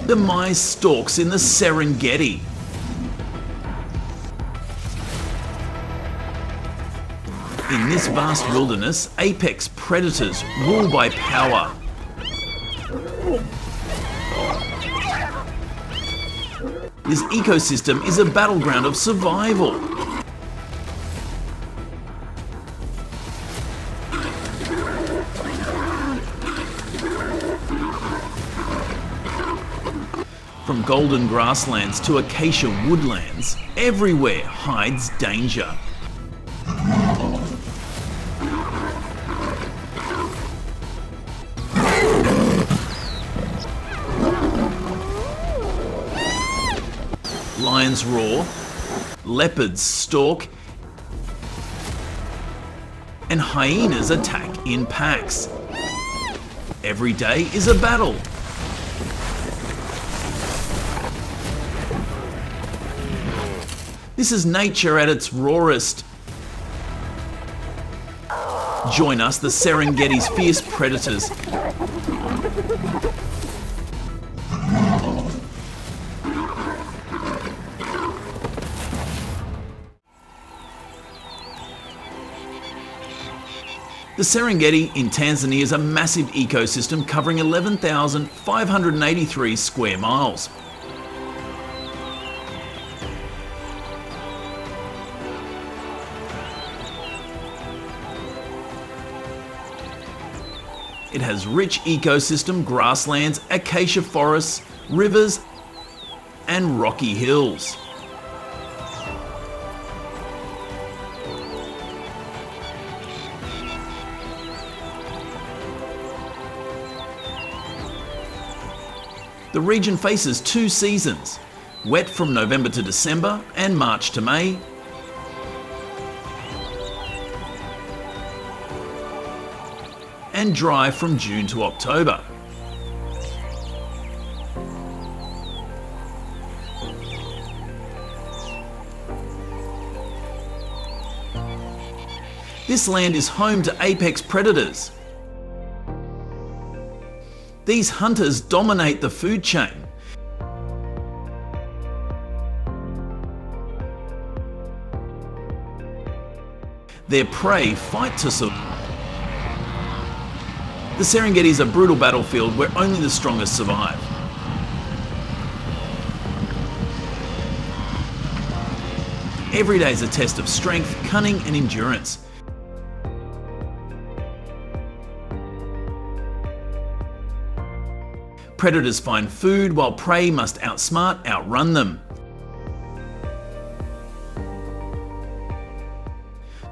The mice stalks in the Serengeti. In this vast wilderness, apex predators rule by power. This ecosystem is a battleground of survival. From golden grasslands to acacia woodlands, everywhere hides danger. Lions roar, leopards stalk, and hyenas attack in packs. Every day is a battle. This is nature at its rawest. Join us, the Serengeti's fierce predators. The Serengeti in Tanzania is a massive ecosystem covering 11,583 square miles. It has rich ecosystem, grasslands, acacia forests, rivers, and rocky hills. The region faces two seasons, wet from November to December and March to May, and dry from June to October. This land is home to apex predators. These hunters dominate the food chain. Their prey fight to survive. The Serengeti is a brutal battlefield where only the strongest survive. Every day is a test of strength, cunning, and endurance. Predators find food while prey must outrun them.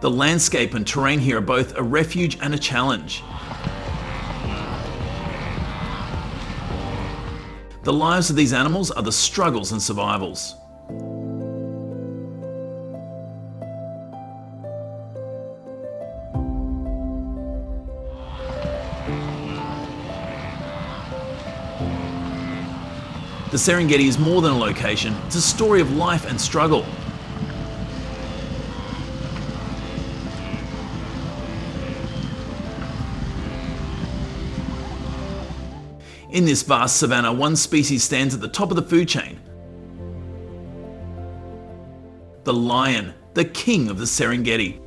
The landscape and terrain here are both a refuge and a challenge. The lives of these animals are the struggles and survivals. The Serengeti is more than a location, it's a story of life and struggle. In this vast savanna, one species stands at the top of the food chain. The lion, the king of the Serengeti.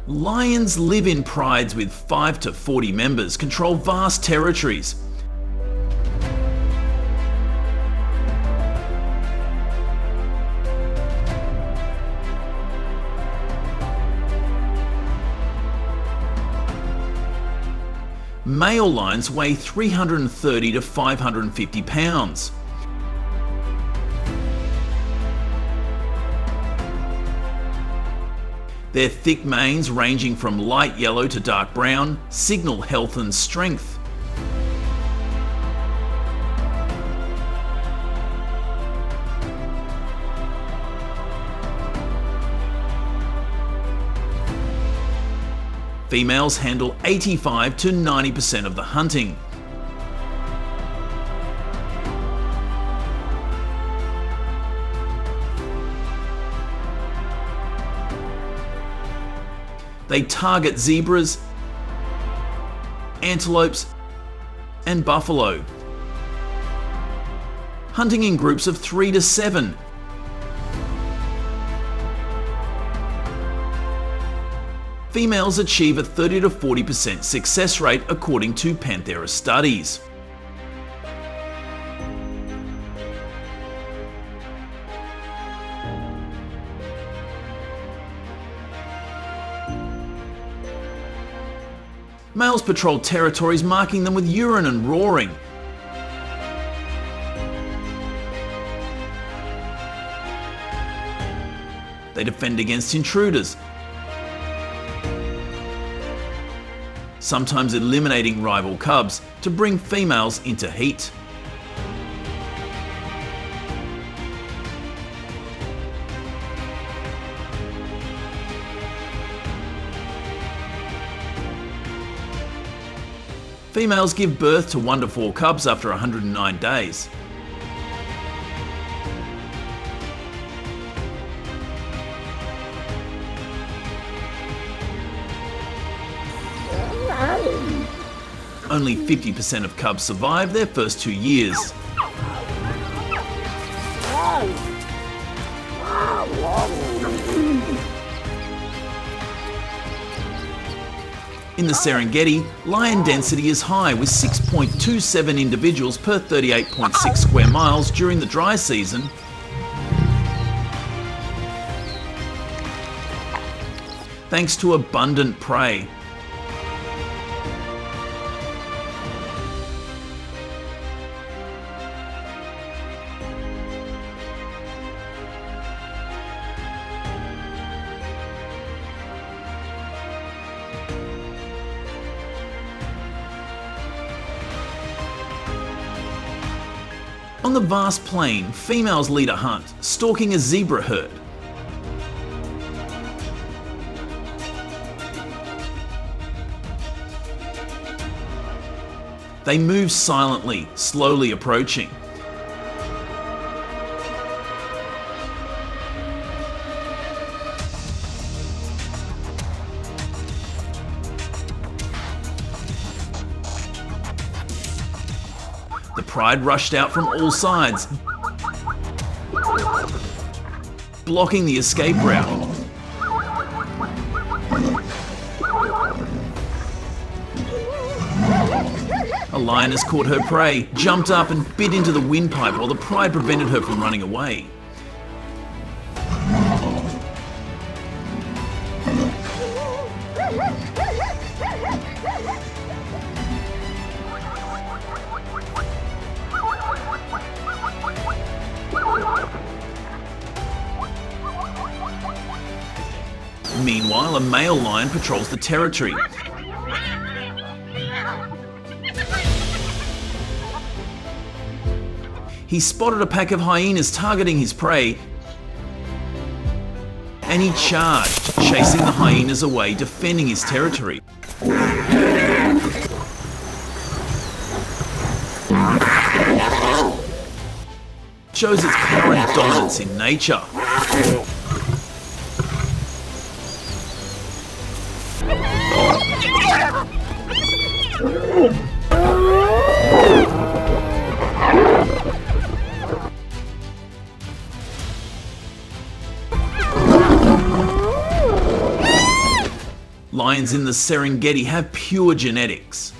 Lions live in prides with 5 to 40 members, control vast territories. Male lions weigh 330 to 550 pounds. Their thick manes, ranging from light yellow to dark brown, signal health and strength. Females handle 85 to 90% of the hunting. They target zebras, antelopes, and buffalo, hunting in groups of 3 to 7. Females achieve a 30 to 40% success rate according to Panthera studies. Males patrol territories, marking them with urine and roaring. They defend against intruders, sometimes eliminating rival cubs to bring females into heat. Females give birth to 1 to 4 cubs after 109 days. Only 50% of cubs survive their first 2 years. In the Serengeti, lion density is high, with 6.27 individuals per 38.6 square miles during the dry season, thanks to abundant prey. On the vast plain, females lead a hunt, stalking a zebra herd. They move silently, slowly approaching. The pride rushed out from all sides, blocking the escape route. A lioness caught her prey, jumped up and bit into the windpipe while the pride prevented her from running away. Meanwhile, a male lion patrols the territory. He spotted a pack of hyenas targeting his prey, and he charged, chasing the hyenas away, defending his territory. Shows its power and dominance in nature. Lions in the Serengeti have pure genetics.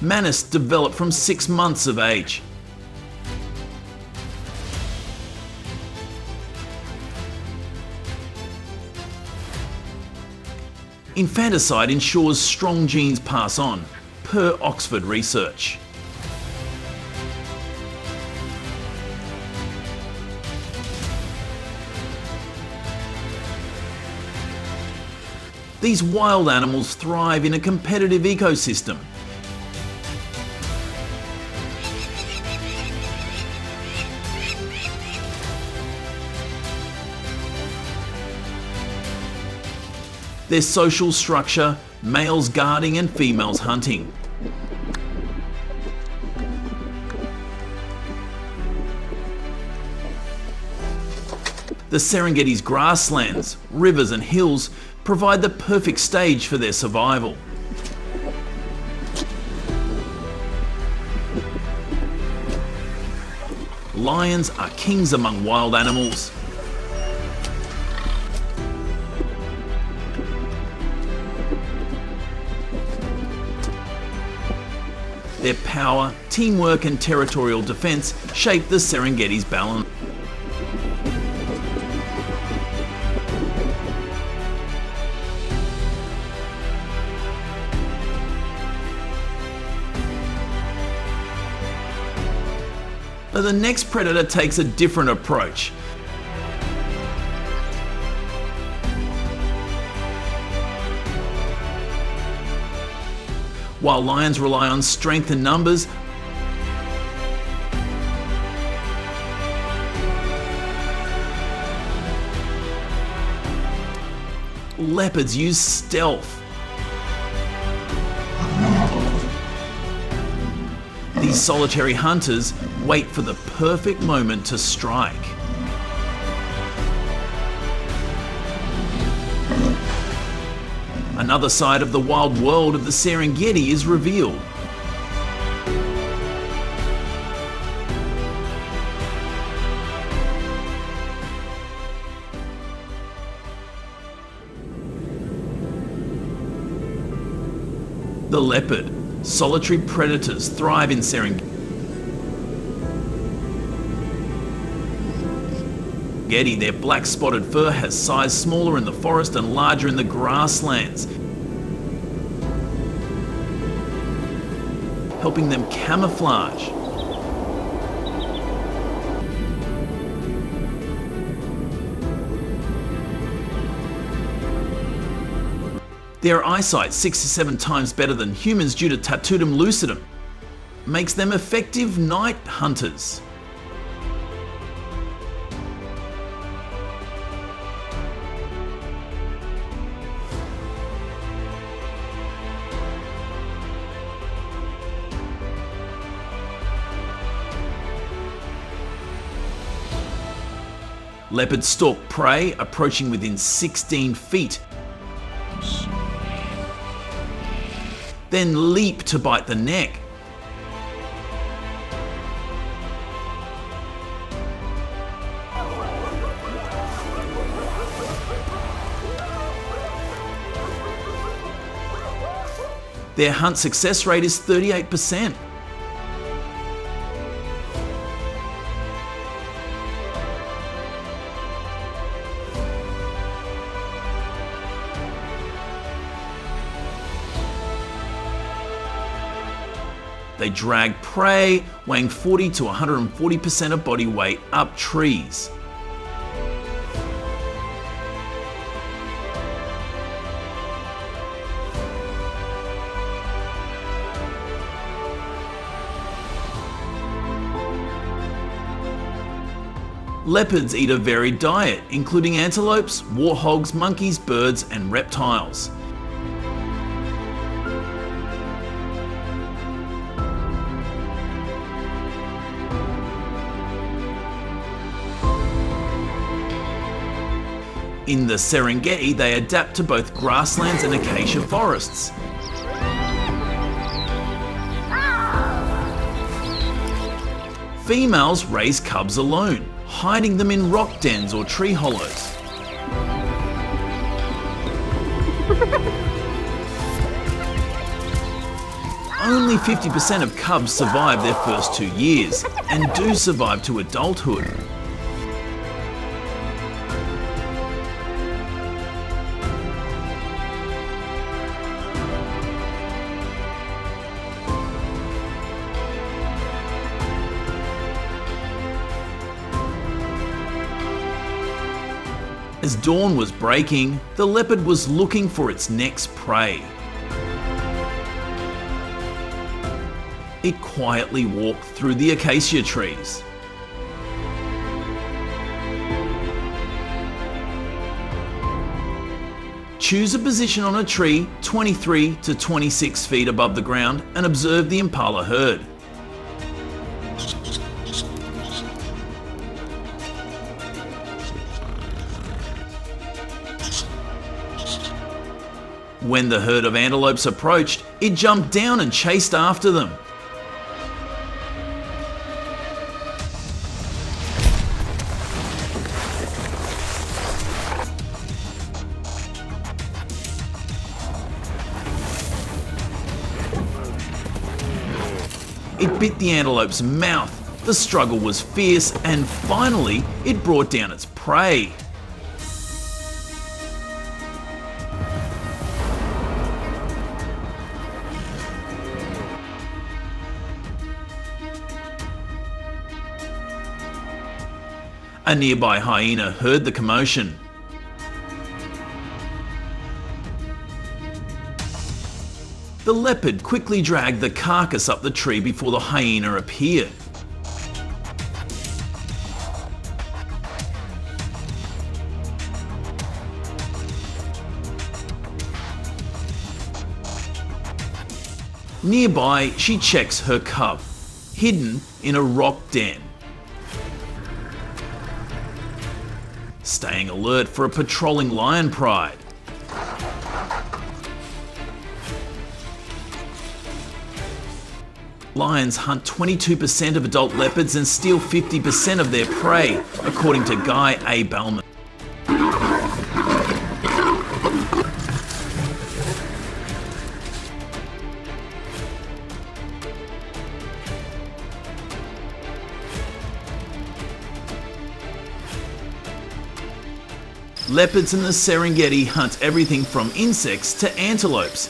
Manus developed from 6 months of age. Infanticide ensures strong genes pass on, per Oxford research. These wild animals thrive in a competitive ecosystem. Their social structure, males guarding and females hunting. The Serengeti's grasslands, rivers and hills provide the perfect stage for their survival. Lions are kings among wild animals. Their power, teamwork and territorial defence shape the Serengeti's balance. But the next predator takes a different approach. While lions rely on strength and numbers, leopards use stealth. These solitary hunters wait for the perfect moment to strike. Another side of the wild world of the Serengeti is revealed. The leopard. Solitary predators thrive in Serengeti. Their black spotted fur has size smaller in the forest and larger in the grasslands, helping them camouflage. Their eyesight, 6 to 7 times better than humans due to tapetum lucidum, makes them effective night hunters. Leopards stalk prey, approaching within 16 feet. Then leap to bite the neck. Their hunt success rate is 38%. They drag prey, weighing 40 to 140% of body weight up trees. Leopards eat a varied diet, including antelopes, warthogs, monkeys, birds, and reptiles. In the Serengeti, they adapt to both grasslands and acacia forests. Females raise cubs alone, hiding them in rock dens or tree hollows. Only 50% of cubs survive their first 2 years, and do survive to adulthood. As dawn was breaking, the leopard was looking for its next prey. It quietly walked through the acacia trees. Choose a position on a tree 23 to 26 feet above the ground and observe the impala herd. When the herd of antelopes approached, it jumped down and chased after them. It bit the antelope's mouth. The struggle was fierce, and finally, it brought down its prey. A nearby hyena heard the commotion. The leopard quickly dragged the carcass up the tree before the hyena appeared. Nearby, she checks her cub, hidden in a rock den. Staying alert for a patrolling lion pride. Lions hunt 22% of adult leopards and steal 50% of their prey, according to Guy A. Bellman. Leopards in the Serengeti hunt everything from insects to antelopes.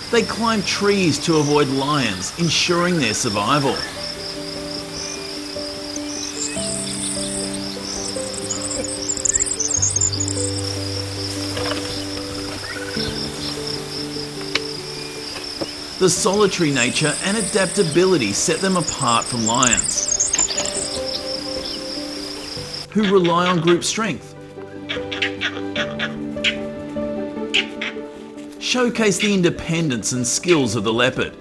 They climb trees to avoid lions, ensuring their survival. The solitary nature and adaptability set them apart from lions, who rely on group strength. Showcase the independence and skills of the leopard.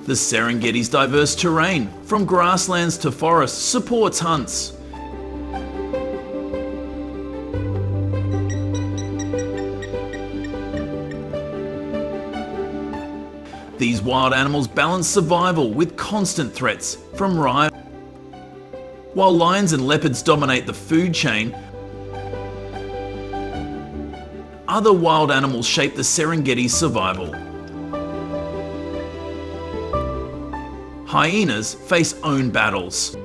The Serengeti's diverse terrain, from grasslands to forests, supports hunts. These wild animals balance survival with constant threats from rivals. While lions and leopards dominate the food chain, other wild animals shape the Serengeti's survival. Hyenas face own battles.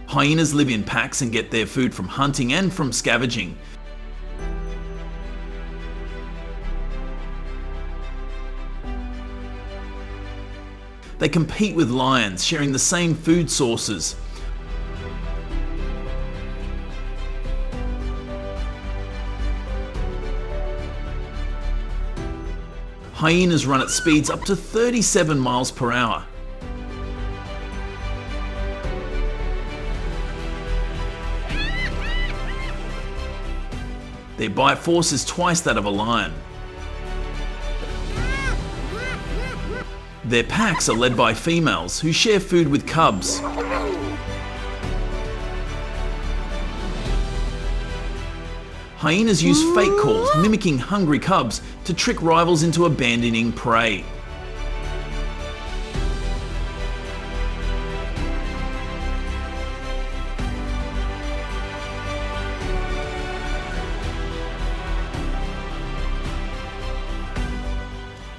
Hyenas live in packs and get their food from hunting and from scavenging. They compete with lions, sharing the same food sources. Hyenas run at speeds up to 37 miles per hour. Their bite force is twice that of a lion. Their packs are led by females who share food with cubs. Hyenas use fake calls, mimicking hungry cubs, to trick rivals into abandoning prey.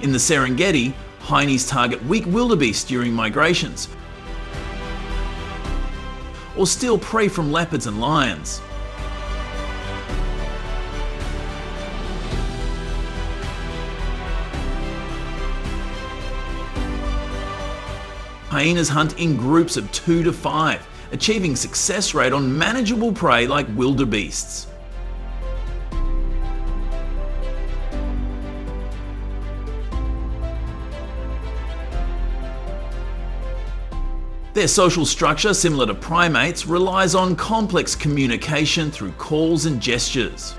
In the Serengeti, hyenas target weak wildebeest during migrations, or steal prey from leopards and lions. Hyenas hunt in groups of 2 to 5, achieving success rate on manageable prey like wildebeests. Their social structure, similar to primates, relies on complex communication through calls and gestures.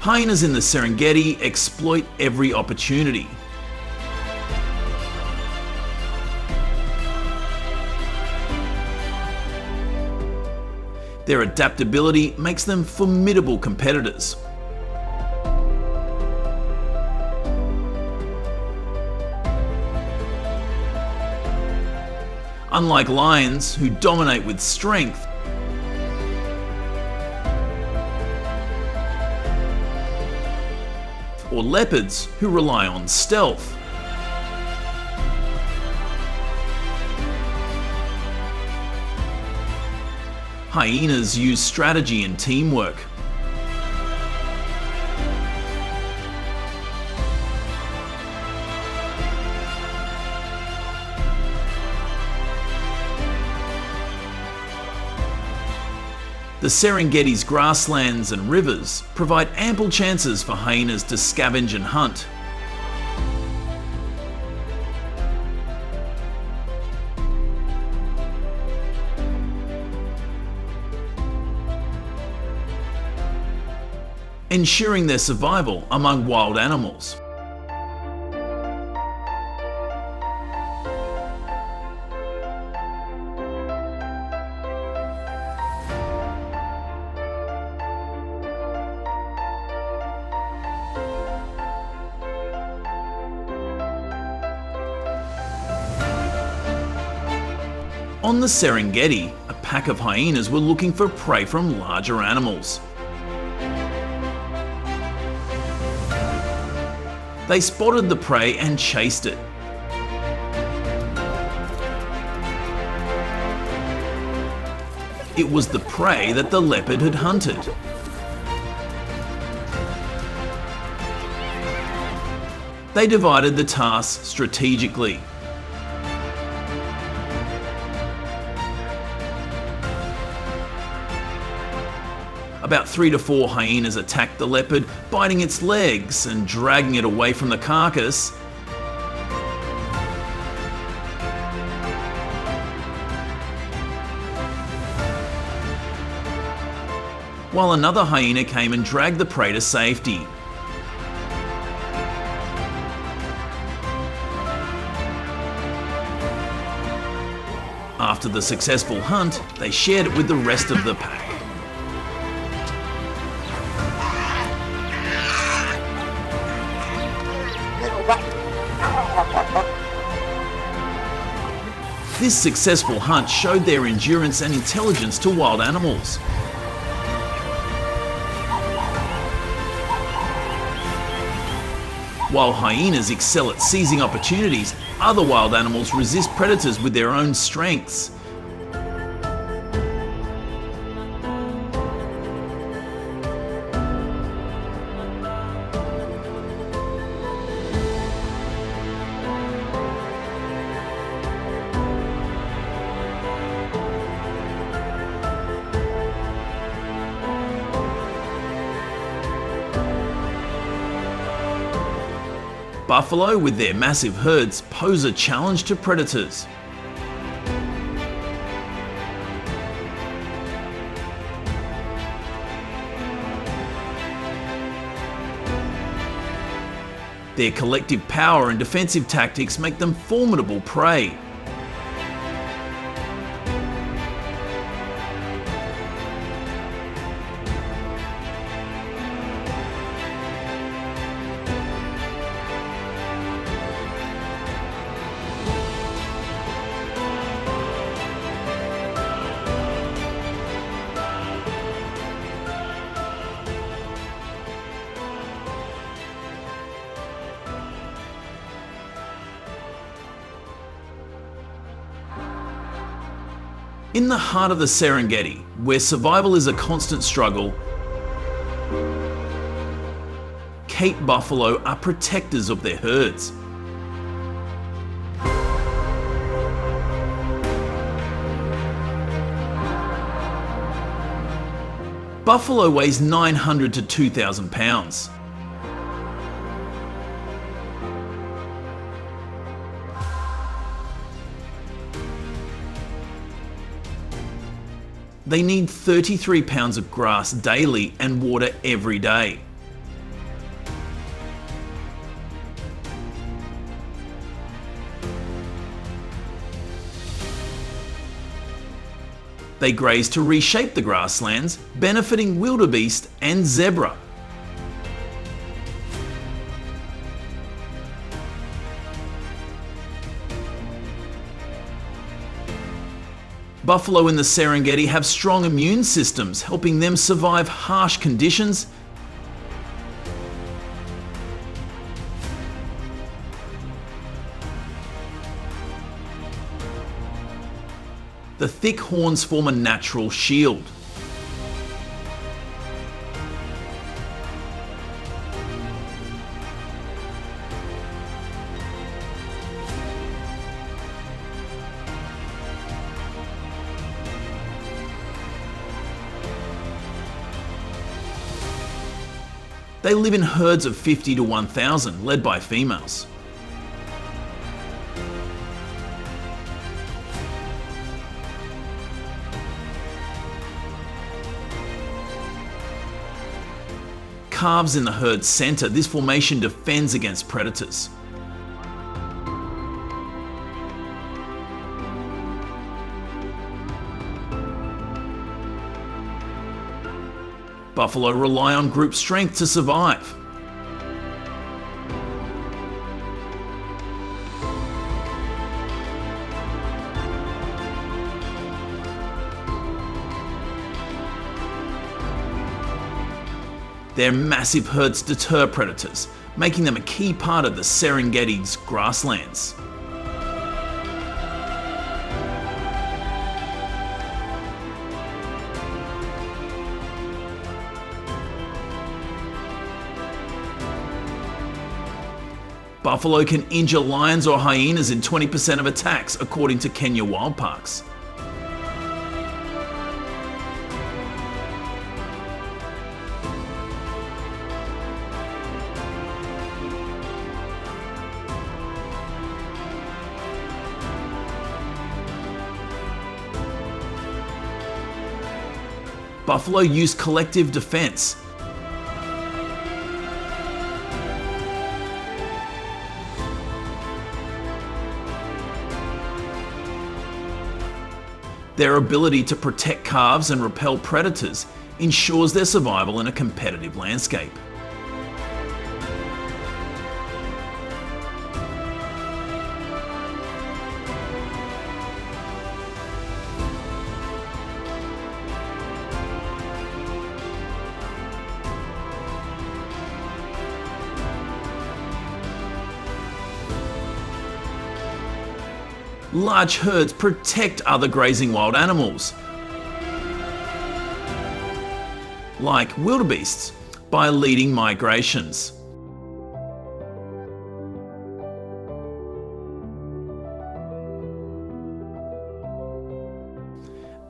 Hyenas in the Serengeti exploit every opportunity. Their adaptability makes them formidable competitors. Unlike lions, who dominate with strength, or leopards, who rely on stealth. Hyenas use strategy and teamwork. The Serengeti's grasslands and rivers provide ample chances for hyenas to scavenge and hunt. Ensuring their survival among wild animals. On the Serengeti, a pack of hyenas were looking for prey from larger animals. They spotted the prey and chased it. It was the prey that the leopard had hunted. They divided the task strategically. About 3 to 4 hyenas attacked the leopard, biting its legs and dragging it away from the carcass. While another hyena came and dragged the prey to safety. After the successful hunt, they shared it with the rest of the pack. This successful hunt showed their endurance and intelligence to wild animals. While hyenas excel at seizing opportunities, other wild animals resist predators with their own strengths. Buffalo, with their massive herds, pose a challenge to predators. Their collective power and defensive tactics make them formidable prey. In the heart of the Serengeti, where survival is a constant struggle, Cape buffalo are protectors of their herds. Buffalo weighs 900 to 2,000 pounds. They need 33 pounds of grass daily and water every day. They graze to reshape the grasslands, benefiting wildebeest and zebra. Buffalo in the Serengeti have strong immune systems, helping them survive harsh conditions . The thick horns form a natural shield. They live in herds of 50 to 1,000, led by females. Calves in the herd's centre, this formation defends against predators. Buffalo rely on group strength to survive. Their massive herds deter predators, making them a key part of the Serengeti's grasslands. Buffalo can injure lions or hyenas in 20% of attacks, according to Kenya wild parks. Buffalo use collective defense. Their ability to protect calves and repel predators ensures their survival in a competitive landscape. Large herds protect other grazing wild animals, like wildebeests, by leading migrations.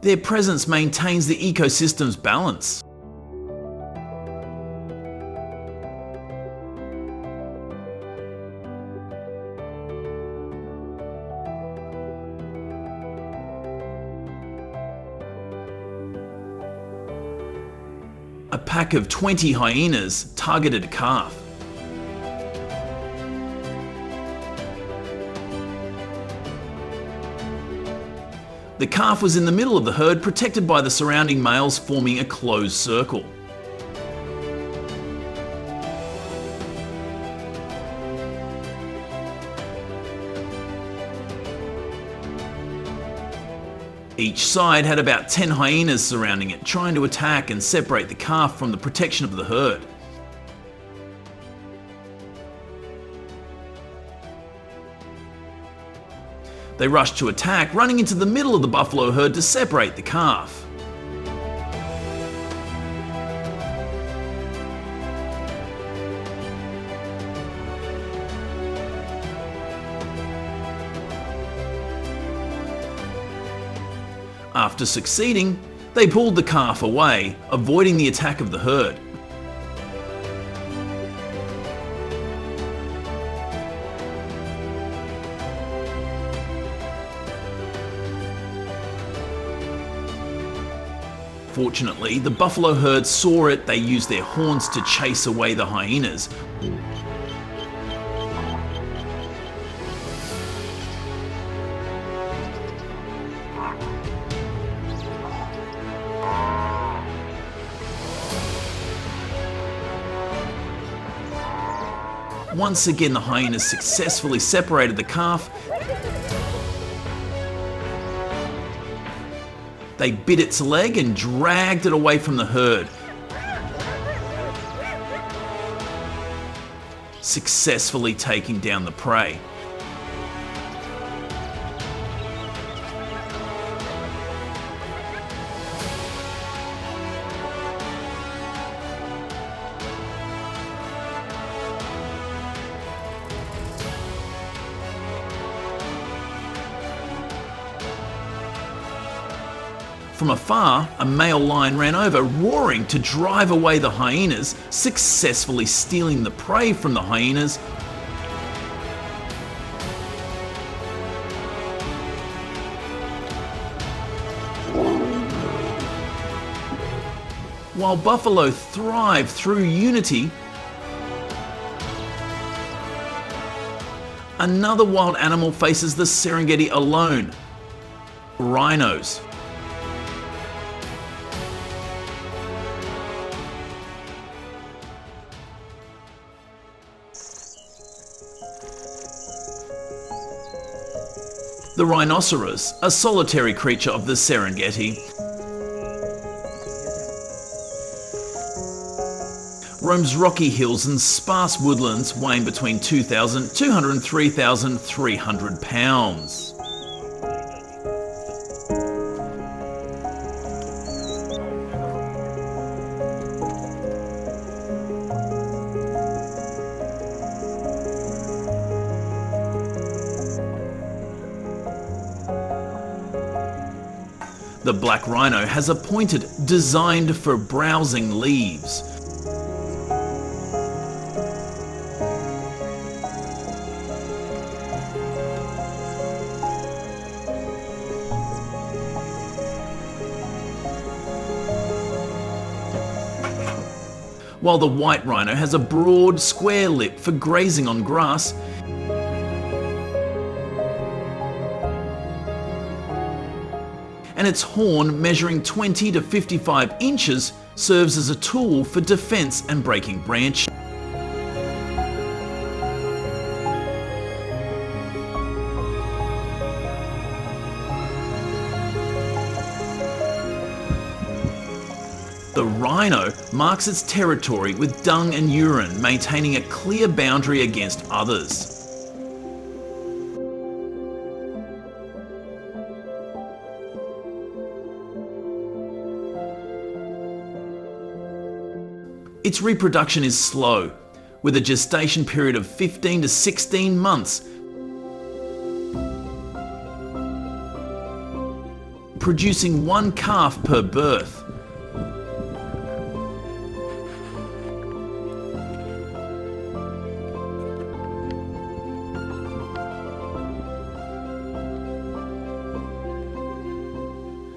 Their presence maintains the ecosystem's balance. A pack of 20 hyenas targeted a calf. The calf was in the middle of the herd, protected by the surrounding males, forming a closed circle. Each side had about 10 hyenas surrounding it, trying to attack and separate the calf from the protection of the herd. They rush to attack, running into the middle of the buffalo herd to separate the calf. After succeeding, they pulled the calf away, avoiding the attack of the herd. Fortunately, the buffalo herd saw it. They used their horns to chase away the hyenas. Once again, the hyenas successfully separated the calf. They bit its leg and dragged it away from the herd, successfully taking down the prey. From afar, a male lion ran over, roaring to drive away the hyenas, successfully stealing the prey from the hyenas. While buffalo thrive through unity, another wild animal faces the Serengeti alone: rhinos. The rhinoceros, a solitary creature of the Serengeti, roams rocky hills and sparse woodlands weighing between 2,200 and 3,300 pounds. The black rhino has a pointed, designed for browsing leaves. While the white rhino has a broad, square lip for grazing on grass, and its horn, measuring 20 to 55 inches, serves as a tool for defense and breaking branches. The rhino marks its territory with dung and urine, maintaining a clear boundary against others. Its reproduction is slow, with a gestation period of 15 to 16 months, producing one calf per birth.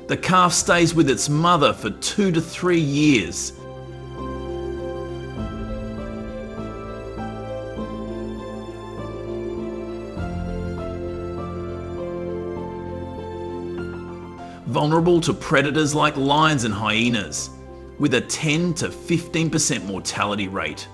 The calf stays with its mother for 2 to 3 years. Vulnerable to predators like lions and hyenas, with a 10 to 15% mortality rate.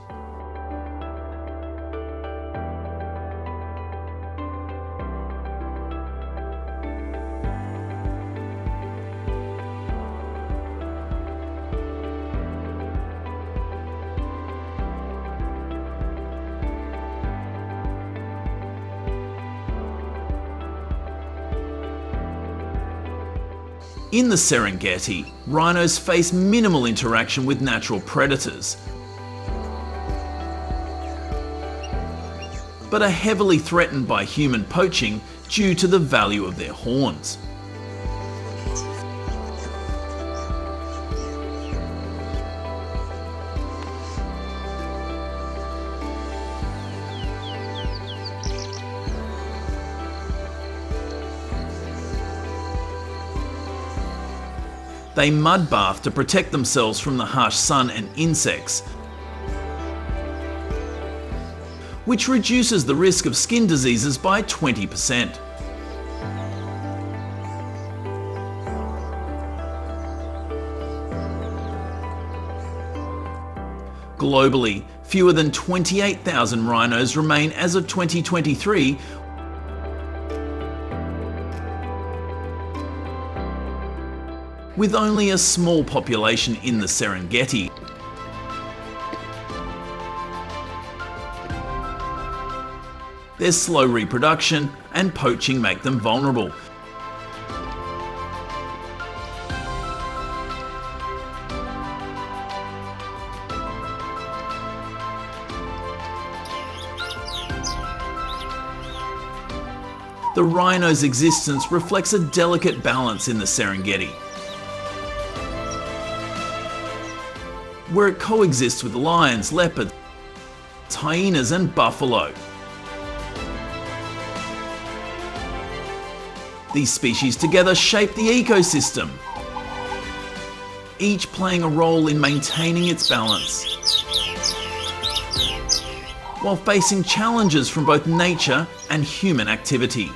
In the Serengeti, rhinos face minimal interaction with natural predators, but are heavily threatened by human poaching due to the value of their horns. They mud bath to protect themselves from the harsh sun and insects, which reduces the risk of skin diseases by 20%. Globally, fewer than 28,000 rhinos remain as of 2023, with only a small population in the Serengeti. Their slow reproduction and poaching make them vulnerable. The rhino's existence reflects a delicate balance in the Serengeti, where it coexists with lions, leopards, hyenas and buffalo. These species together shape the ecosystem, each playing a role in maintaining its balance, while facing challenges from both nature and human activity.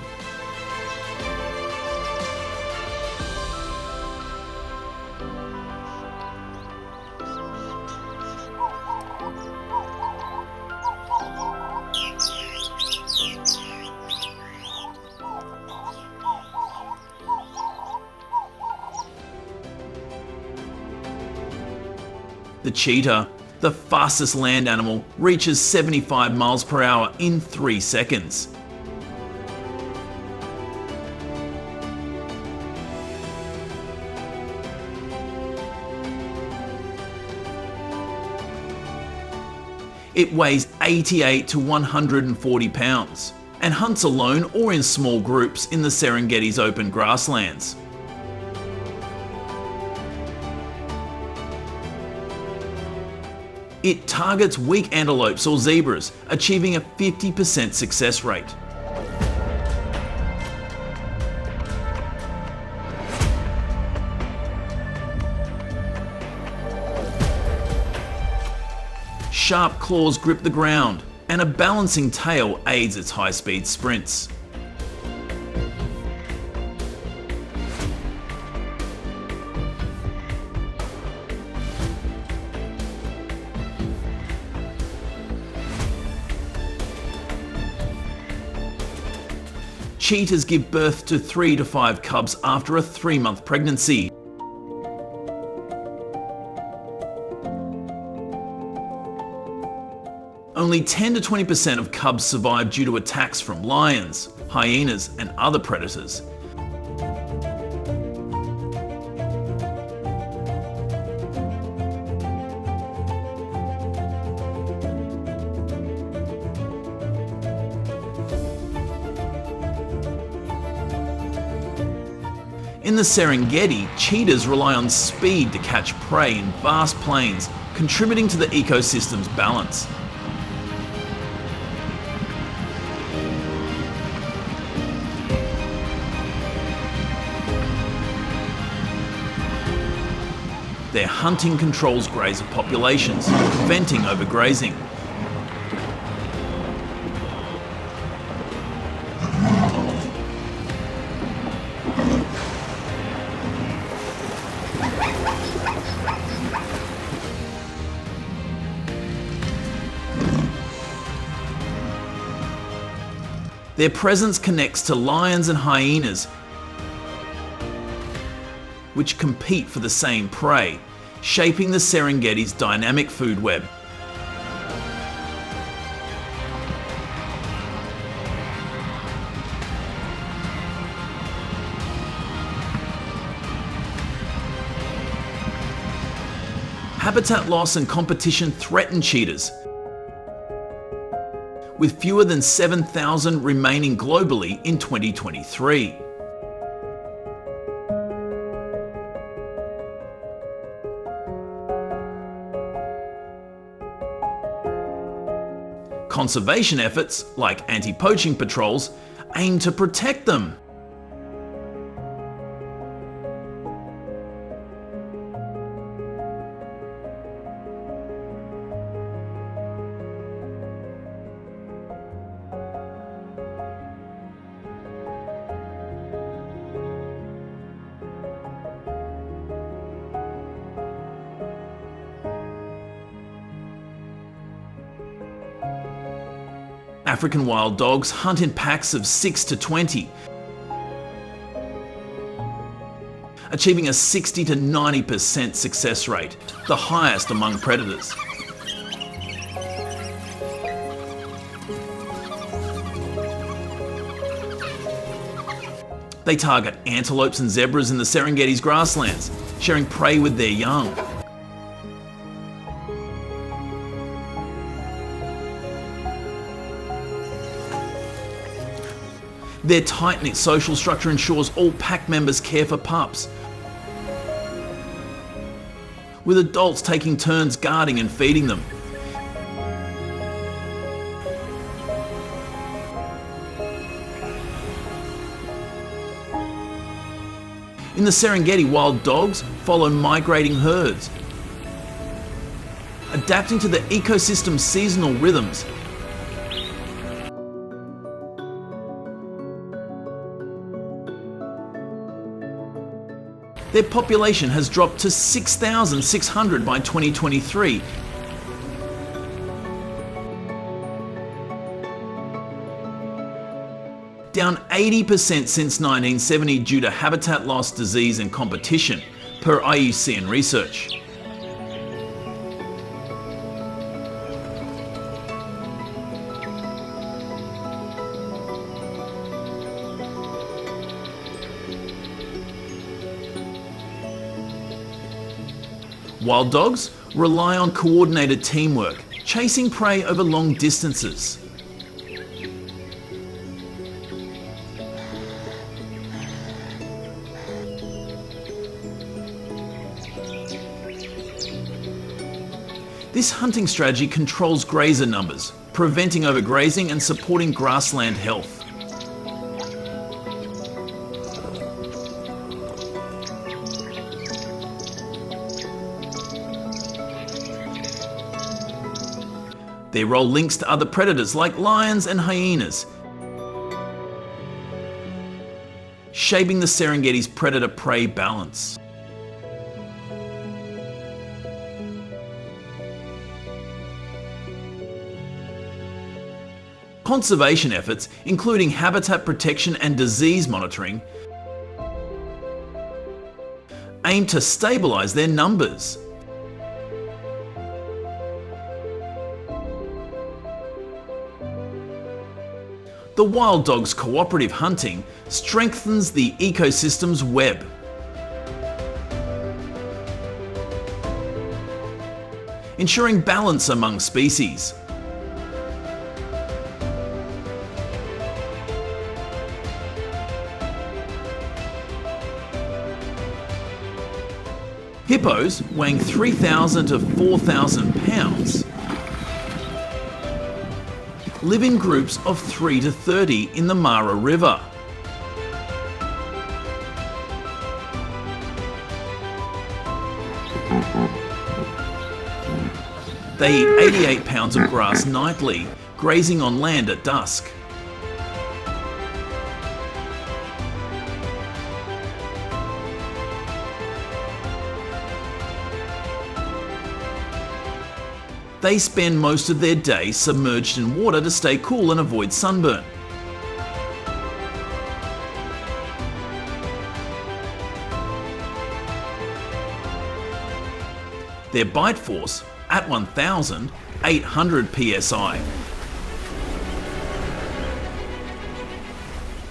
The cheetah, the fastest land animal, reaches 75 miles per hour in 3 seconds. It weighs 88 to 140 pounds and hunts alone or in small groups in the Serengeti's open grasslands. It targets weak antelopes or zebras, achieving a 50% success rate. Sharp claws grip the ground, and a balancing tail aids its high-speed sprints. Cheetahs give birth to 3 to 5 cubs after a 3-month pregnancy. Only 10 to 20% of cubs survive due to attacks from lions, hyenas, and other predators. In the Serengeti, cheetahs rely on speed to catch prey in vast plains, contributing to the ecosystem's balance. Their hunting controls grazer populations, preventing overgrazing. Their presence connects to lions and hyenas, which compete for the same prey, shaping the Serengeti's dynamic food web. Habitat loss and competition threaten cheetahs, with fewer than 7,000 remaining globally in 2023. Conservation efforts, like anti-poaching patrols, aim to protect them. African wild dogs hunt in packs of 6 to 20, achieving a 60 to 90% success rate, the highest among predators. They target antelopes and zebras in the Serengeti's grasslands, sharing prey with their young. Their tight-knit social structure ensures all pack members care for pups, with adults taking turns guarding and feeding them. In the Serengeti, wild dogs follow migrating herds, adapting to the ecosystem's seasonal rhythms. Their population has dropped to 6,600 by 2023. Down 80% since 1970 due to habitat loss, disease and competition, per IUCN research. Wild dogs rely on coordinated teamwork, chasing prey over long distances. This hunting strategy controls grazer numbers, preventing overgrazing and supporting grassland health. Their role links to other predators like lions and hyenas, shaping the Serengeti's predator-prey balance. Conservation efforts, including habitat protection and disease monitoring, aim to stabilise their numbers. The wild dog's cooperative hunting strengthens the ecosystem's web. Ensuring balance among species. Hippos, weighing 3,000 to 4,000 pounds, live in groups of 3 to 30 in the Mara River. They eat 88 pounds of grass nightly, grazing on land at dusk. They spend most of their day submerged in water to stay cool and avoid sunburn. Their bite force, at 1,800 psi,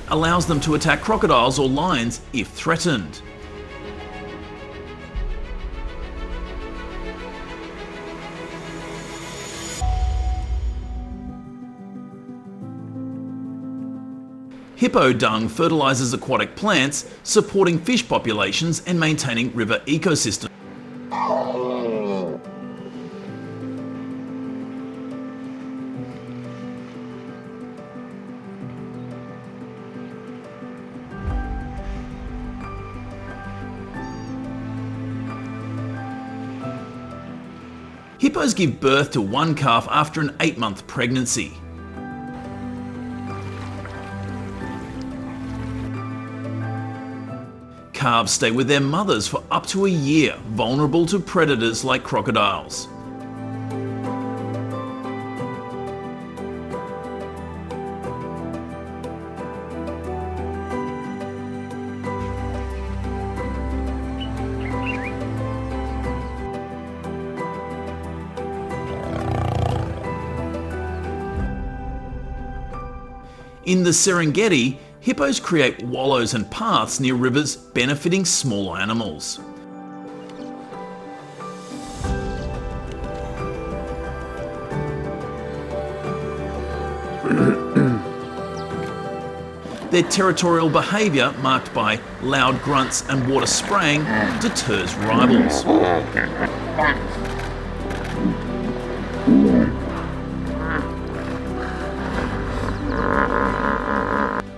allows them to attack crocodiles or lions if threatened. Hippo dung fertilises aquatic plants, supporting fish populations and maintaining river ecosystems. Hippos give birth to one calf after an 8-month pregnancy. Calves stay with their mothers for up to a year, vulnerable to predators like crocodiles. In the Serengeti, hippos create wallows and paths near rivers, benefiting small animals. Their territorial behaviour, marked by loud grunts and water spraying, deters rivals.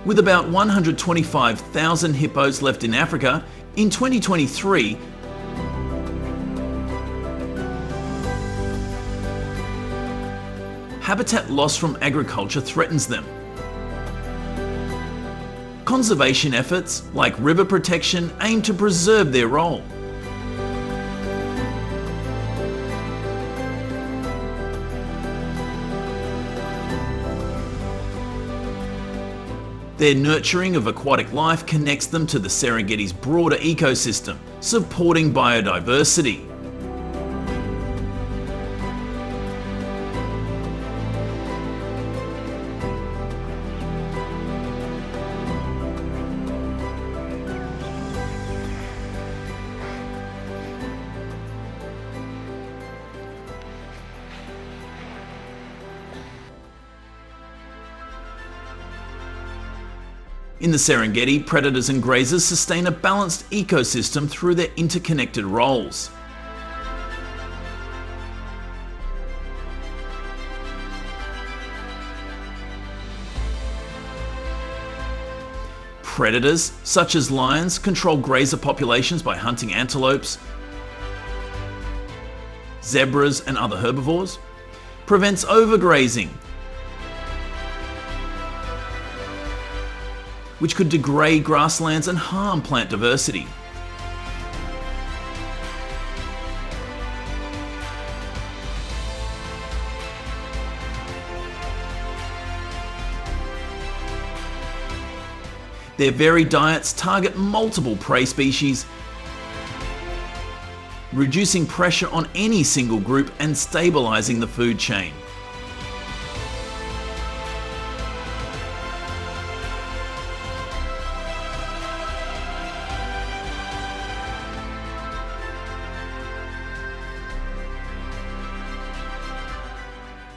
With about 125,000 hippos left in Africa, in 2023, habitat loss from agriculture threatens them. Conservation efforts, like river protection, aim to preserve their role. Their nurturing of aquatic life connects them to the Serengeti's broader ecosystem, supporting biodiversity. In the Serengeti, predators and grazers sustain a balanced ecosystem through their interconnected roles. Predators, such as lions, control grazer populations by hunting antelopes, zebras and other herbivores, prevents overgrazing, which could degrade grasslands and harm plant diversity. Their varied diets target multiple prey species, reducing pressure on any single group and stabilising the food chain.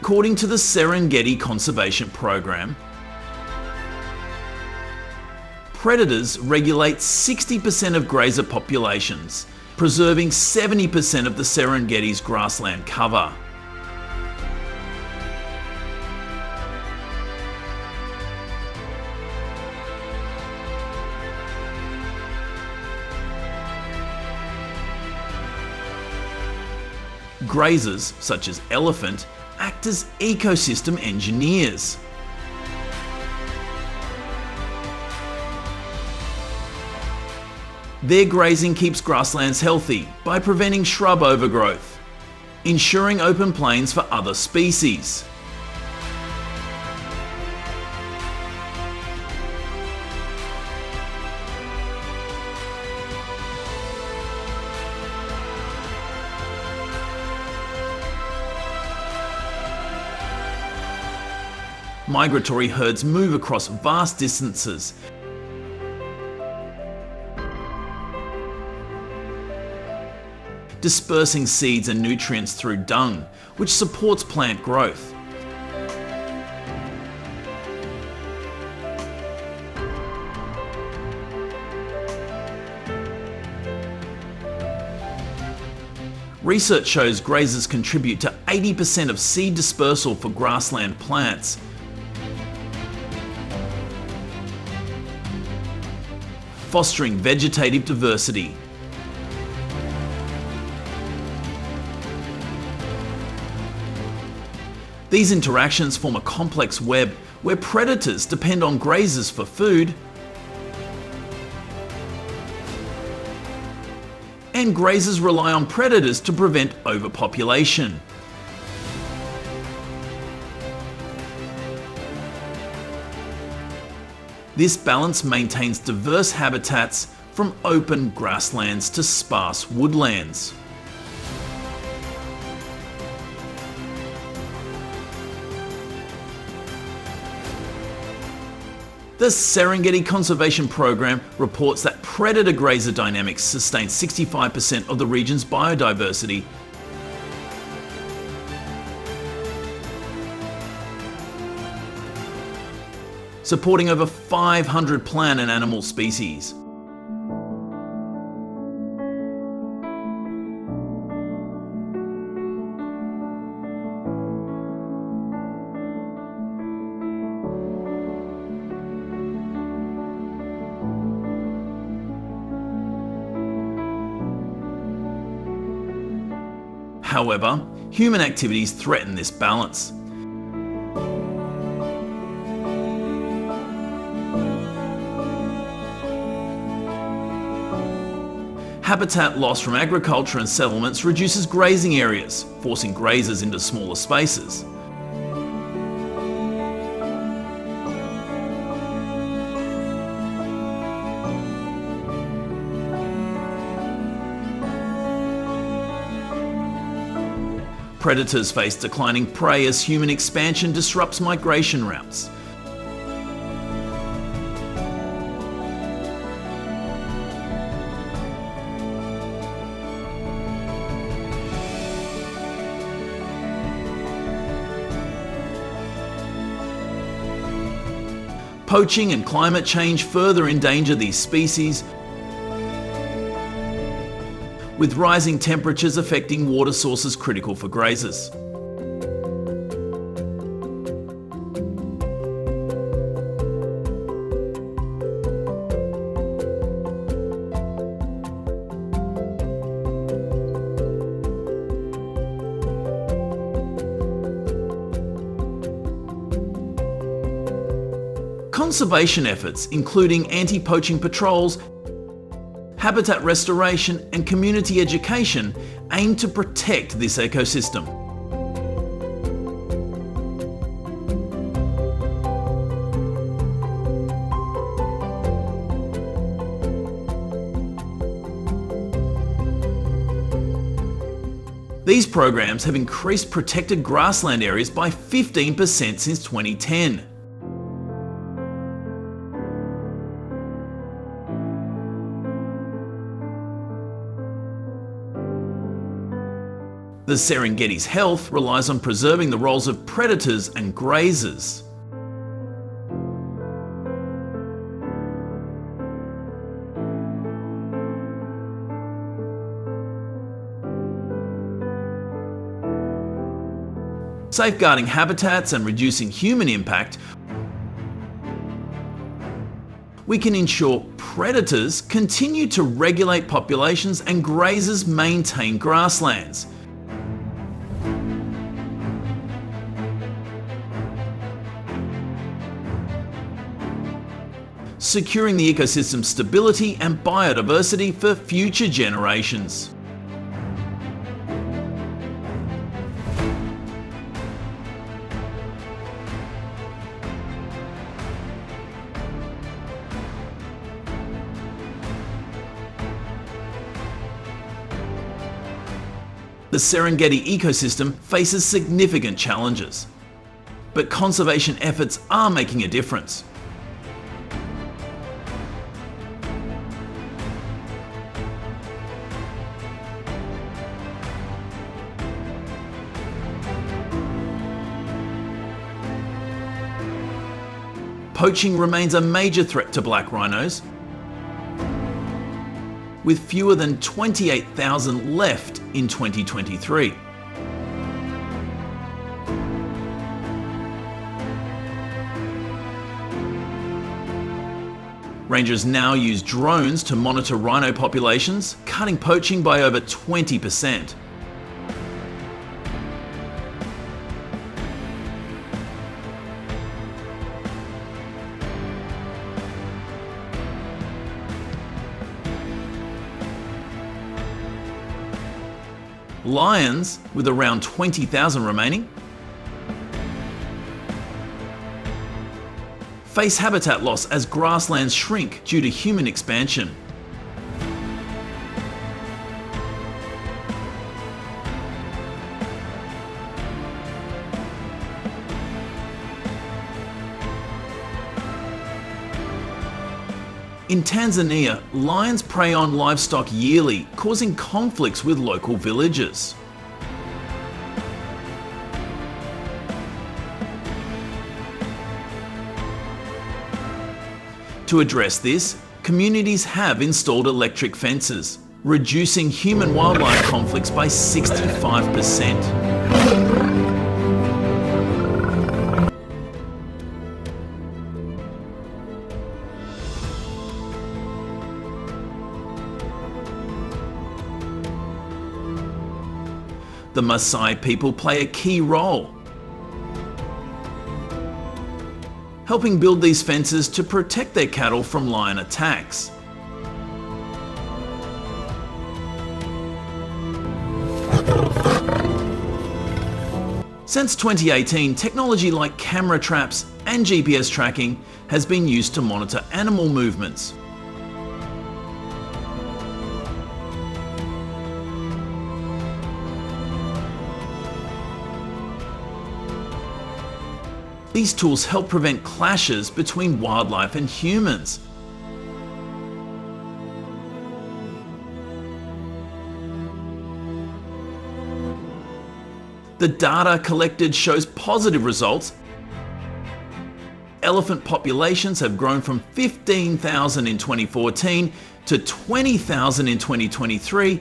According to the Serengeti Conservation Program, predators regulate 60% of grazer populations, preserving 70% of the Serengeti's grassland cover. Grazers, such as elephant, act as ecosystem engineers. Their grazing keeps grasslands healthy by preventing shrub overgrowth, ensuring open plains for other species. Migratory herds move across vast distances, dispersing seeds and nutrients through dung, which supports plant growth. Research shows grazers contribute to 80% of seed dispersal for grassland plants. Fostering vegetative diversity. These interactions form a complex web where predators depend on grazers for food and grazers rely on predators to prevent overpopulation. This balance maintains diverse habitats from open grasslands to sparse woodlands. The Serengeti Conservation Program reports that predator-grazer dynamics sustain 65% of the region's biodiversity. Supporting over 500 plant and animal species. However, human activities threaten this balance. Habitat loss from agriculture and settlements reduces grazing areas, forcing grazers into smaller spaces. Predators face declining prey as human expansion disrupts migration routes. Poaching and climate change further endanger these species, with rising temperatures affecting water sources critical for grazers. Conservation efforts, including anti-poaching patrols, habitat restoration and community education, aim to protect this ecosystem. These programs have increased protected grassland areas by 15% since 2010. The Serengeti's health relies on preserving the roles of predators and grazers. Safeguarding habitats and reducing human impact, we can ensure predators continue to regulate populations and grazers maintain grasslands. Securing the ecosystem's stability and biodiversity for future generations. The Serengeti ecosystem faces significant challenges, but conservation efforts are making a difference. Poaching remains a major threat to black rhinos, with fewer than 28,000 left in 2023. Rangers now use drones to monitor rhino populations, cutting poaching by over 20%. Lions, with around 20,000 remaining, face habitat loss as grasslands shrink due to human expansion. In Tanzania, lions prey on livestock yearly, causing conflicts with local villagers. To address this, communities have installed electric fences, reducing human-wildlife conflicts by 65%. The Maasai people play a key role, helping build these fences to protect their cattle from lion attacks. Since 2018, technology like camera traps and GPS tracking has been used to monitor animal movements. These tools help prevent clashes between wildlife and humans. The data collected shows positive results. Elephant populations have grown from 15,000 in 2014 to 20,000 in 2023.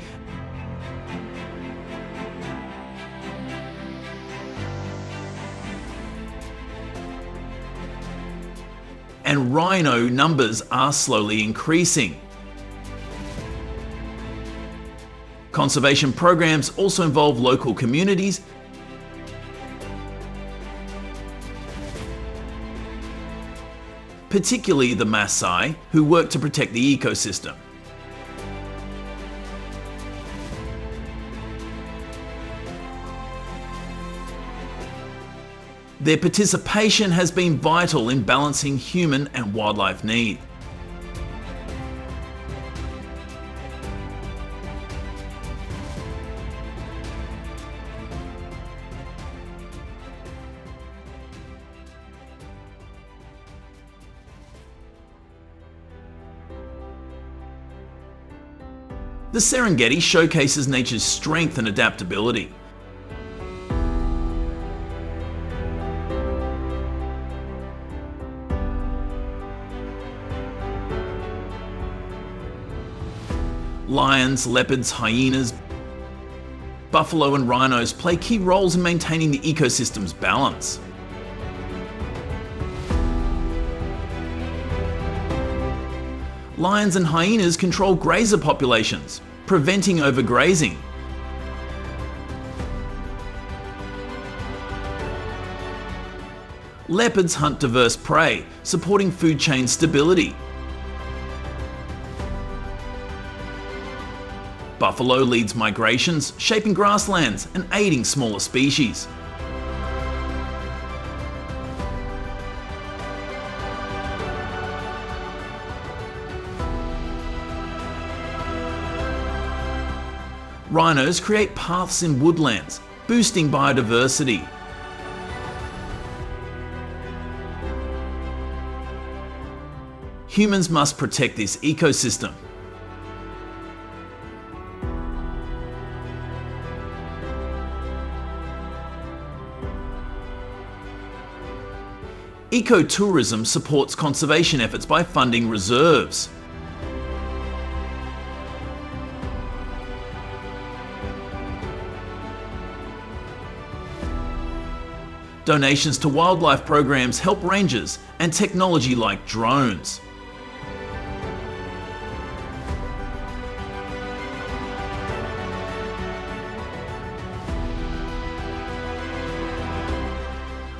And rhino numbers are slowly increasing. Conservation programs also involve local communities, particularly the Maasai, who work to protect the ecosystem. Their participation has been vital in balancing human and wildlife needs. The Serengeti showcases nature's strength and adaptability. Lions, leopards, hyenas, buffalo and rhinos play key roles in maintaining the ecosystem's balance. Lions and hyenas control grazer populations, preventing overgrazing. Leopards hunt diverse prey, supporting food chain stability. Buffalo leads migrations, shaping grasslands and aiding smaller species. Rhinos create paths in woodlands, boosting biodiversity. Humans must protect this ecosystem. Ecotourism supports conservation efforts by funding reserves. Donations to wildlife programs help rangers, and technology like drones.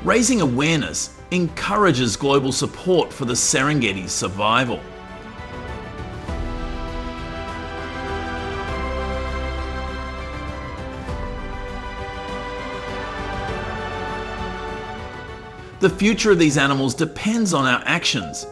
Raising awareness encourages global support for the Serengeti's survival. The future of these animals depends on our actions.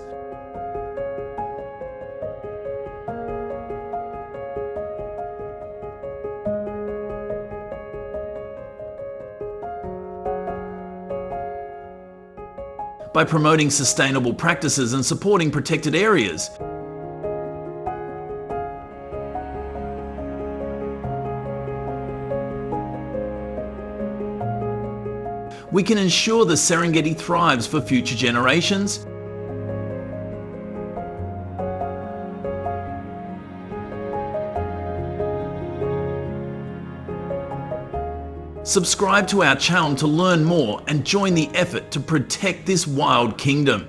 By promoting sustainable practices and supporting protected areas, we can ensure the Serengeti thrives for future generations. Subscribe to our channel to learn more and join the effort to protect this wild kingdom.